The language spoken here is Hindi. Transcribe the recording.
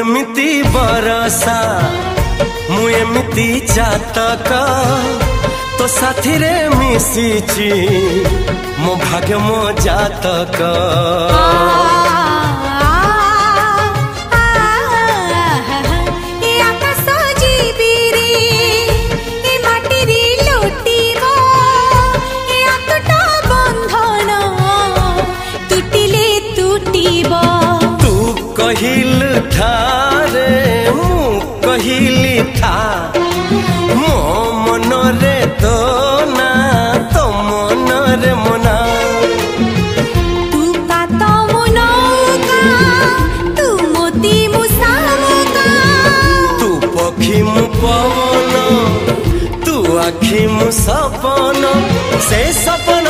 एमिति बरसा मु एमिति चातक तो साथी रे मिशिची मो भाग्य मो जातक। कहिल था रे मु कहिली था मो मन रे तो ना तो मन रे मना। तू का तो मुनौका तू मोती मुसामुका तू पखी मु पवन तू आखी मु सपन से सपन